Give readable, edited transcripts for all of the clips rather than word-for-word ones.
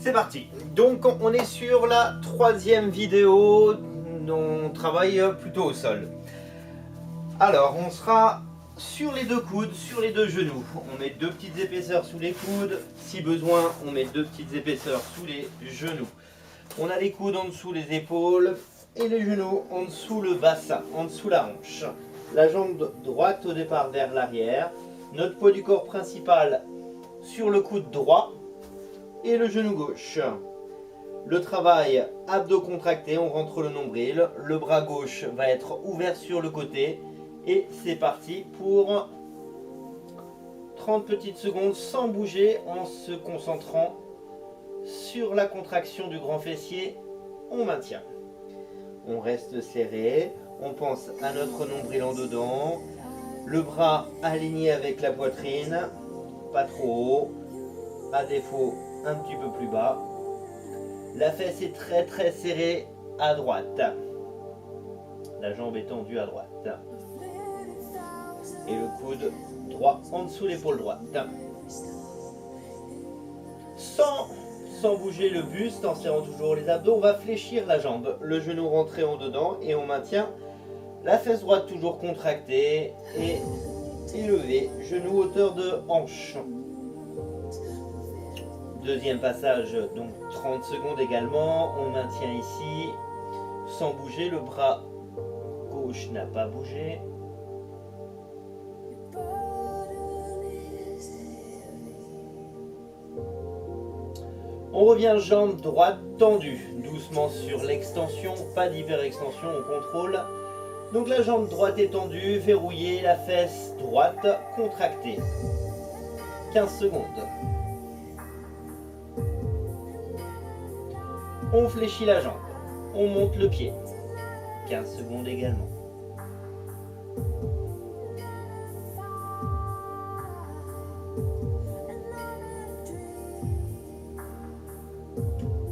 C'est parti. Donc on est sur la troisième vidéo. On travaille plutôt au sol. Alors on sera sur les deux coudes, sur les deux genoux. On met deux petites épaisseurs sous les coudes. Si besoin, on met deux petites épaisseurs sous les genoux. On a les coudes en dessous les épaules et les genoux en dessous le bassin, en dessous la hanche. La jambe droite au départ vers l'arrière. Notre poids du corps principal sur le coude droit et le genou gauche. Le travail abdos contractés, on rentre le nombril, le bras gauche va être ouvert sur le côté et c'est parti pour 30 petites secondes sans bouger en se concentrant sur la contraction du grand fessier. On maintient. On reste serré, on pense à notre nombril en dedans, le bras aligné avec la poitrine, pas trop haut, à défaut un petit peu plus bas. La fesse est très serrée à droite. La jambe est tendue à droite. Et le coude droit en dessous l'épaule droite. Sans bouger le buste, en serrant toujours les abdos, on va fléchir la jambe. Le genou rentré en dedans et on maintient la fesse droite toujours contractée et élevée. Genou hauteur de hanche. Deuxième passage, donc 30 secondes également. On maintient ici, sans bouger. Le bras gauche n'a pas bougé. On revient jambe droite tendue, doucement sur l'extension, pas d'hyperextension, on contrôle. Donc la jambe droite est tendue, verrouillée, la fesse droite contractée. 15 secondes. On fléchit la jambe, on monte le pied. 15 secondes également.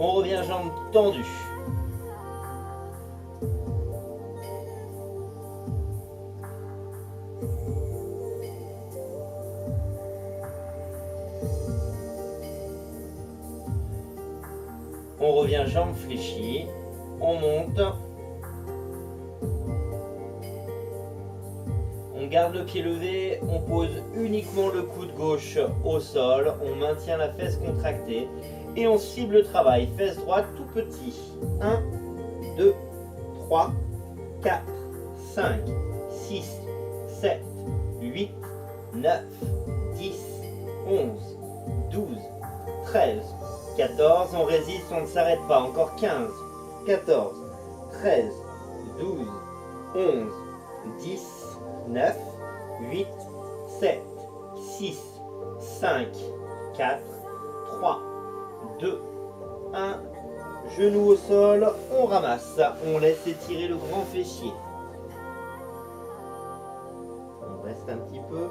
On revient jambe tendue. On revient jambe fléchie, on monte, on garde le pied levé, on pose uniquement le coude gauche au sol, on maintient la fesse contractée et on cible le travail, fesse droite tout petit. 1, 2, 3, 4, 5, 6, 7, 8, 9, 10, 11, 12, 13, 14, on résiste, on ne s'arrête pas, encore 15, 14, 13, 12, 11, 10, 9, 8, 7, 6, 5, 4, 3, 2, 1, genou au sol, on ramasse, on laisse étirer le grand fessier. On reste un petit peu.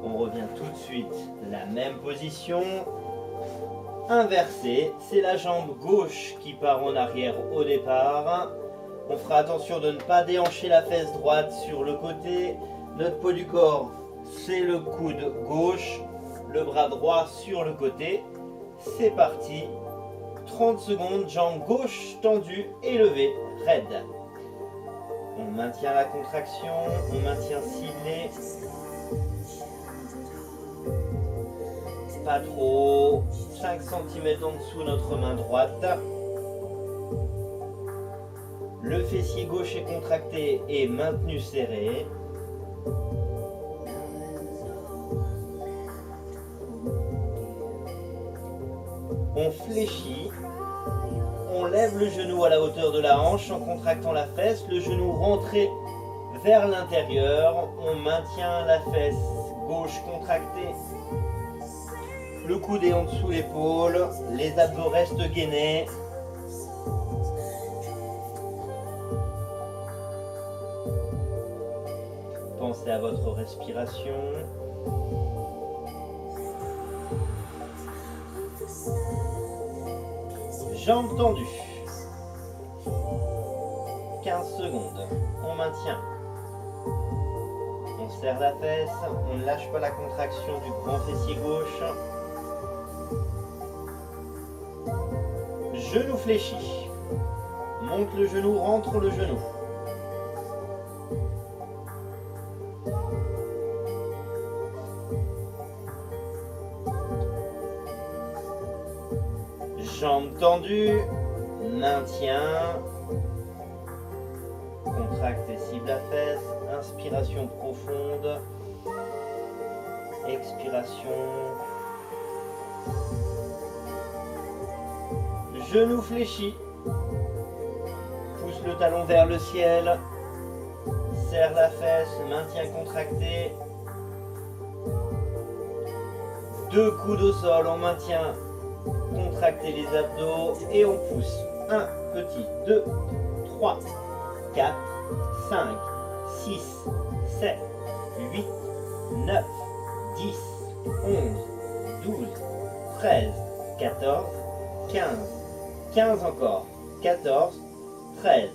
On revient tout de suite, la même position, inversée, c'est la jambe gauche qui part en arrière au départ. On fera attention de ne pas déhancher la fesse droite sur le côté. Notre poids du corps, c'est le coude gauche, le bras droit sur le côté. C'est parti, 30 secondes, jambe gauche tendue, élevée, raide. On maintient la contraction, on maintient ciblé. Pas trop, 5 cm en dessous notre main droite. Le fessier gauche est contracté et maintenu serré. On fléchit. On lève le genou à la hauteur de la hanche en contractant la fesse. Le genou rentré vers l'intérieur. On maintient la fesse gauche contractée. Le coude est en dessous l'épaule. Les abdos restent gainés. Pensez à votre respiration. Jambes tendues. 15 secondes. On maintient. On serre la fesse. On ne lâche pas la contraction du grand fessier gauche. Genou fléchi. Monte le genou, rentre le genou. Jambes tendues, maintien, contracte et cible la fesse, inspiration profonde, expiration, genou fléchi, pousse le talon vers le ciel, serre la fesse, maintien contracté, 2 coudes au sol, on maintient. Contractez les abdos et on pousse. 1, petit, 2, 3, 4, 5, 6, 7, 8, 9, 10, 11, 12, 13, 14, 15, 15 encore, 14, 13,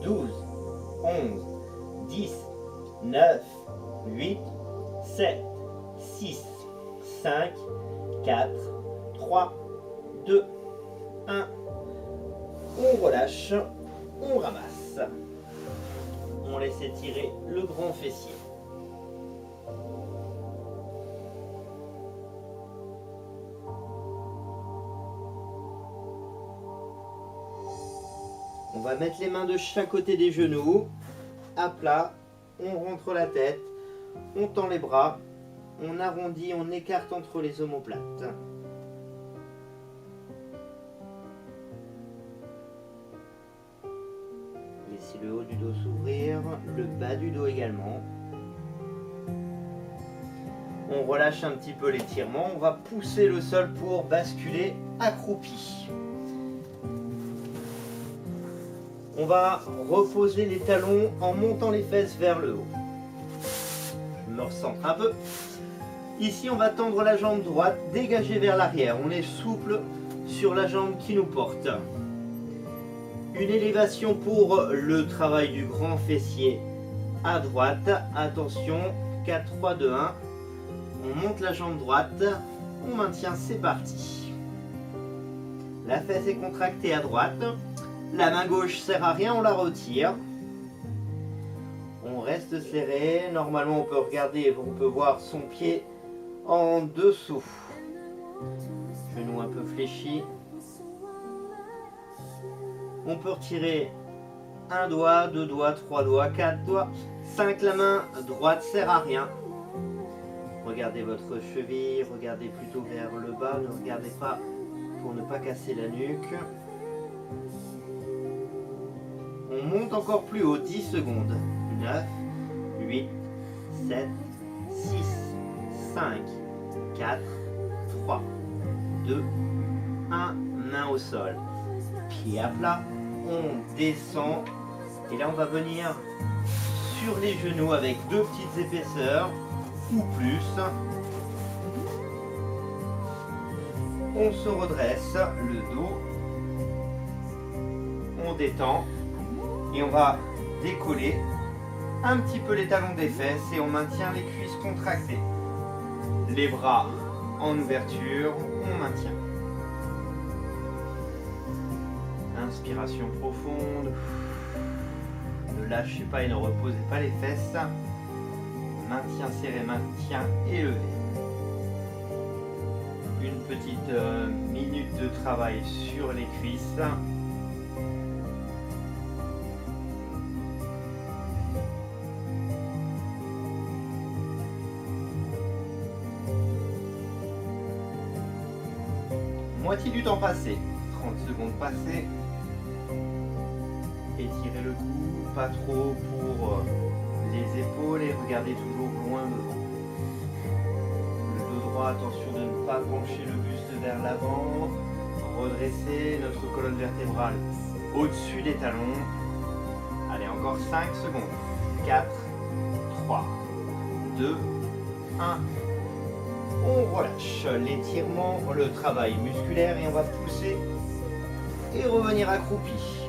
12, 11, 10, 9, 8, 7, 6, 5, 4, 3, 2, 1, on relâche, on ramasse. On laisse étirer le grand fessier. On va mettre les mains de chaque côté des genoux, à plat, on rentre la tête, on tend les bras, on arrondit, on écarte entre les omoplates. Laissez le haut du dos s'ouvrir, le bas du dos également. On relâche un petit peu l'étirement, on va pousser le sol pour basculer accroupi. On va reposer les talons en montant les fesses vers le haut. Je me recentre un peu. Ici, on va tendre la jambe droite, dégager vers l'arrière. On est souple sur la jambe qui nous porte. Une élévation pour le travail du grand fessier à droite. Attention, 4, 3, 2, 1. On monte la jambe droite, on maintient, c'est parti. La fesse est contractée à droite. La main gauche sert à rien, on la retire. On reste serré. Normalement, on peut regarder, on peut voir son pied en dessous. Genou un peu fléchi. On peut retirer un doigt, 2 doigts, 3 doigts, 4 doigts, 5. La main droite sert à rien. Regardez votre cheville, regardez plutôt vers le bas, ne regardez pas pour ne pas casser la nuque. On monte encore plus haut, 10 secondes. 9, 8, 7, 6, 5, 4, 3, 2, 1, main au sol. Pied à plat, on descend. Et là on va venir sur les genoux avec 2 petites épaisseurs ou plus. On se redresse, le dos. On détend. Et on va décoller un petit peu les talons des fesses et on maintient les cuisses contractées. Les bras en ouverture, on maintient. Inspiration profonde. Ne lâchez pas et ne reposez pas les fesses. Maintien serré, maintien élevé. Une petite minute de travail sur les cuisses. Moitié du temps passé, 30 secondes passées. Étirez le cou, pas trop pour les épaules et regardez toujours loin devant. Le dos droit, attention de ne pas pencher le buste vers l'avant. Redresser notre colonne vertébrale au-dessus des talons. Allez, encore 5 secondes. 4, 3, 2, 1. On relâche l'étirement, le travail musculaire et on va pousser et revenir accroupi.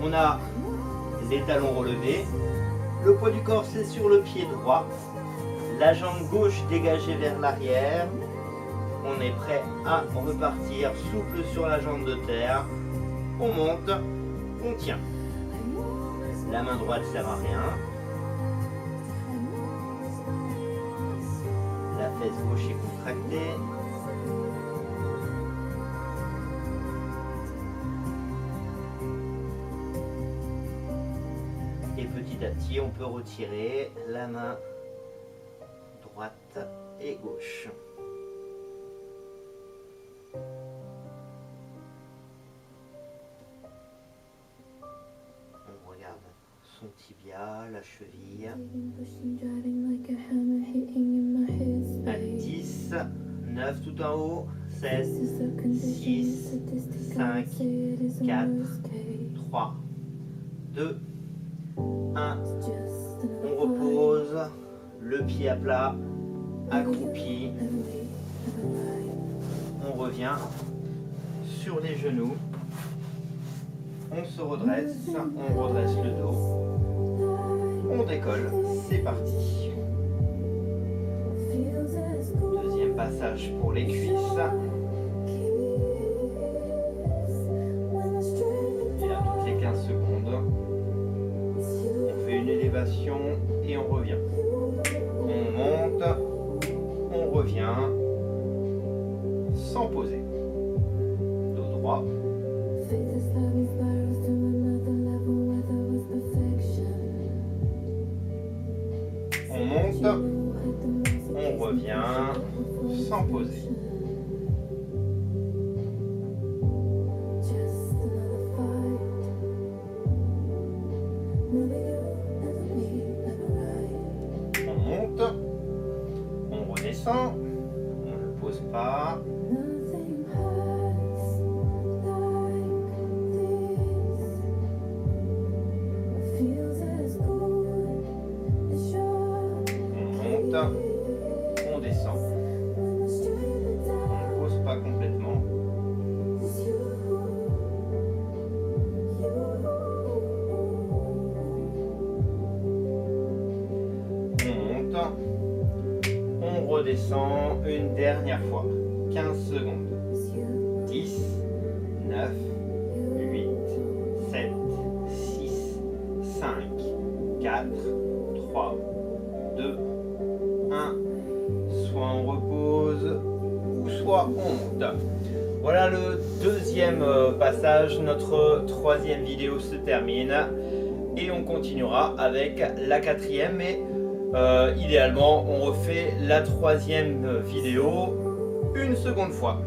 On a les talons relevés, le poids du corps c'est sur le pied droit, la jambe gauche dégagée vers l'arrière. On est prêt à repartir souple sur la jambe de terre. On monte, on tient. La main droite ne sert à rien. La fesse gauche est contractée. Et petit à petit, on peut retirer la main droite et gauche. On regarde son tibia, la cheville. À 10, 9 tout en haut, 7, 6, 5, 4, 3, 2, 1. On repose, le pied à plat, accroupi. On revient sur les genoux. On se redresse, on redresse le dos. On décolle, c'est parti. Deuxième passage pour les cuisses. Et là, toutes les 15 secondes, on fait une élévation et on revient. On monte, on revient, sans poser. Dos droit. On monte, on revient, sans poser. On monte, on redescend, on ne pose pas. On descend. On ne pose pas complètement. On monte. On redescend une dernière fois. 15 secondes. 10, 9, 8, 7, 6, 5, 4, 3, 2, 1, soit on repose ou soit on monte. Voilà le deuxième passage, notre troisième vidéo se termine et on continuera avec la quatrième, mais idéalement on refait la troisième vidéo une seconde fois.